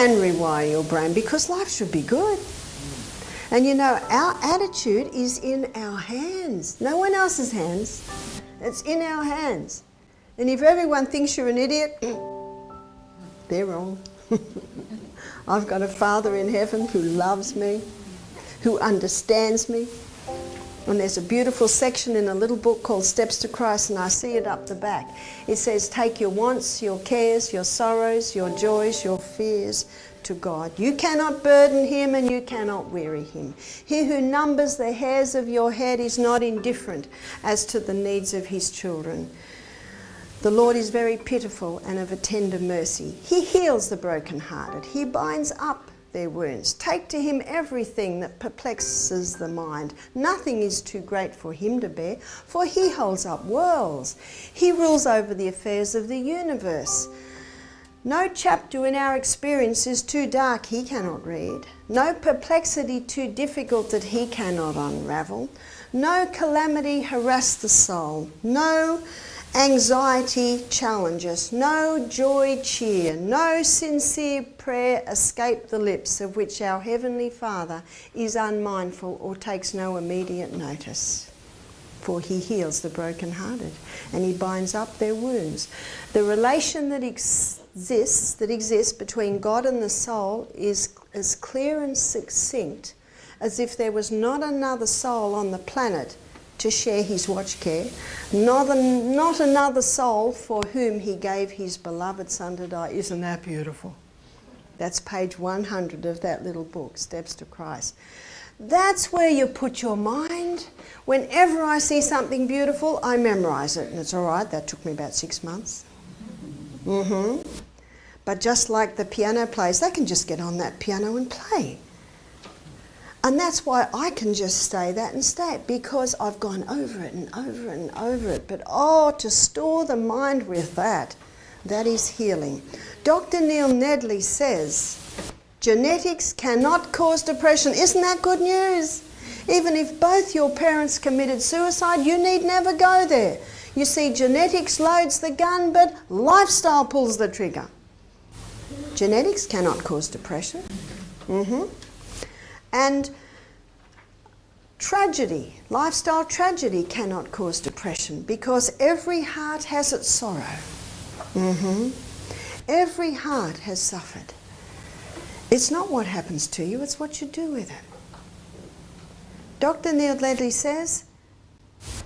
can rewire your brain because life should be good. And you know, our attitude is in our hands. No one else's hands. It's in our hands. And if everyone thinks you're an idiot, they're wrong. I've got a Father in heaven who loves me, who understands me. And there's a beautiful section in a little book called Steps to Christ, and I see it up the back. It says, take your wants, your cares, your sorrows, your joys, your fears to God. You cannot burden him and you cannot weary him. He who numbers the hairs of your head is not indifferent as to the needs of his children. The Lord is very pitiful and of a tender mercy. He heals the brokenhearted. He binds up their wounds. Take to him everything that perplexes the mind. Nothing is too great for him to bear, for he holds up worlds. He rules over the affairs of the universe. No chapter in our experience is too dark he cannot read. No perplexity too difficult that he cannot unravel. No calamity harass the soul. No anxiety challenge us, no joy cheer, no sincere prayer escape the lips of which our Heavenly Father is unmindful or takes no immediate notice. For he heals the brokenhearted and he binds up their wounds. The relation that exists between God and the soul is as clear and succinct as if there was not another soul on the planet to share his watch care, not another soul for whom he gave his beloved Son to die. Isn't that beautiful? That's page 100 of that little book, Steps to Christ. That's where you put your mind. Whenever I see something beautiful, I memorize it. And it's all right, that took me about 6 months. But just like the piano players, they can just get on that piano and play. And that's why I can just stay that and stay it, because I've gone over it and over it and over it. But to store the mind with that is healing. Dr. Neil Nedley says, genetics cannot cause depression. Isn't that good news? Even if both your parents committed suicide, you need never go there. You see, genetics loads the gun, but lifestyle pulls the trigger. Genetics cannot cause depression. And tragedy, lifestyle tragedy cannot cause depression because every heart has its sorrow. Every heart has suffered. It's not what happens to you, it's what you do with it. Dr. Neil Nedley says,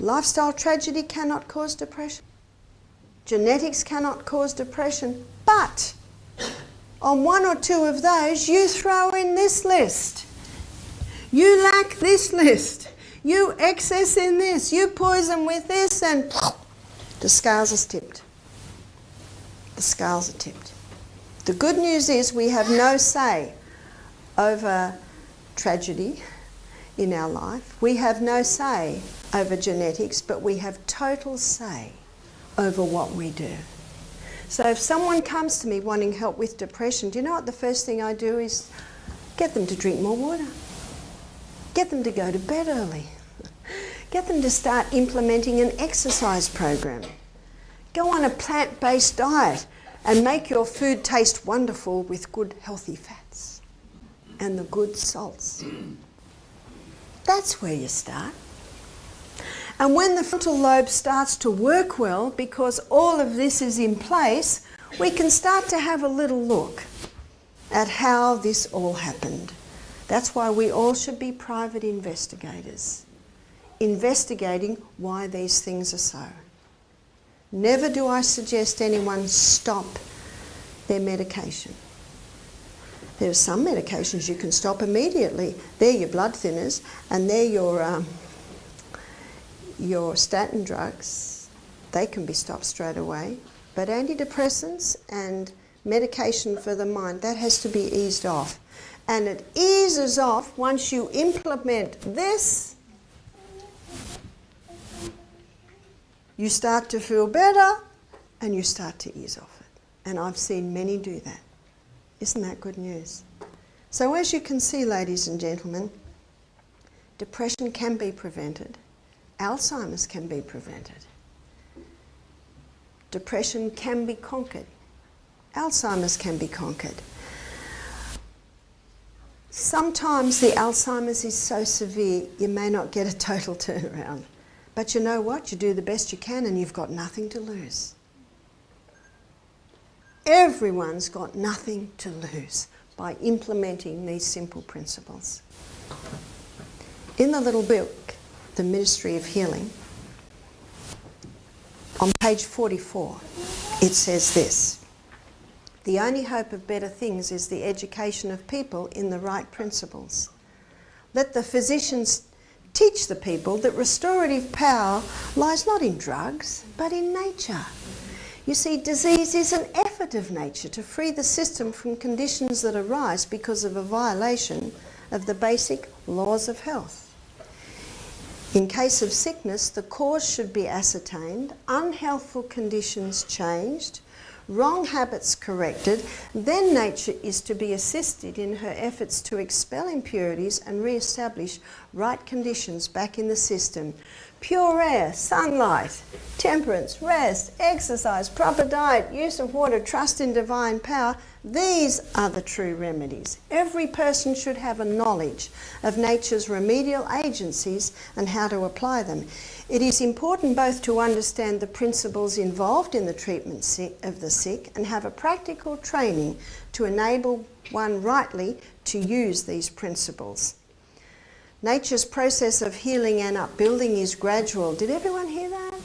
lifestyle tragedy cannot cause depression. Genetics cannot cause depression, but on one or two of those, you throw in this list. You lack this list. You excess in this. You poison with this, and the scales are tipped. The scales are tipped. The good news is we have no say over tragedy in our life. We have no say over genetics, but we have total say over what we do. So if someone comes to me wanting help with depression, do you know what the first thing I do is get them to drink more water. Get them to go to bed early. Get them to start implementing an exercise program. Go on a plant-based diet and make your food taste wonderful with good healthy fats and the good salts. That's where you start. And when the frontal lobe starts to work well, because all of this is in place, we can start to have a little look at how this all happened. That's why we all should be private investigators, investigating why these things are so. Never do I suggest anyone stop their medication. There are some medications you can stop immediately. They're your blood thinners, and they're your statin drugs. They can be stopped straight away. But antidepressants and medication for the mind, that has to be eased off. And it eases off once you implement this. You start to feel better and you start to ease off it. And I've seen many do that. Isn't that good news? So as you can see, ladies and gentlemen, depression can be prevented. Alzheimer's can be prevented. Depression can be conquered. Alzheimer's can be conquered. Sometimes the Alzheimer's is so severe you may not get a total turnaround. But you know what? You do the best you can and you've got nothing to lose. Everyone's got nothing to lose by implementing these simple principles. In the little book, The Ministry of Healing, on page 44, it says this: "The only hope of better things is the education of people in the right principles. Let the physicians teach the people that restorative power lies not in drugs, but in nature. You see, disease is an effort of nature to free the system from conditions that arise because of a violation of the basic laws of health. In case of sickness, the cause should be ascertained, unhealthful conditions changed, wrong habits corrected, then nature is to be assisted in her efforts to expel impurities and re-establish right conditions back in the system. Pure air, sunlight, temperance, rest, exercise, proper diet, use of water, trust in divine power, these are the true remedies. Every person should have a knowledge of nature's remedial agencies and how to apply them. It is important both to understand the principles involved in the treatment of the sick and have a practical training to enable one rightly to use these principles. Nature's process of healing and upbuilding is gradual." Did everyone hear that?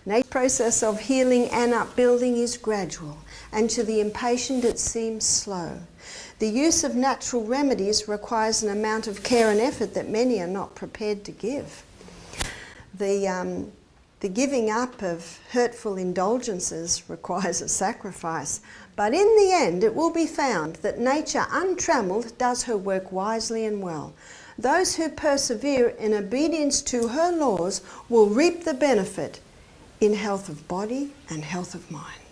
Nature's process of healing and upbuilding is gradual, and to the impatient it seems slow. The use of natural remedies requires an amount of care and effort that many are not prepared to give. The giving up of hurtful indulgences requires a sacrifice, but in the end it will be found that nature untrammeled does her work wisely and well. Those who persevere in obedience to her laws will reap the benefit in health of body and health of mind.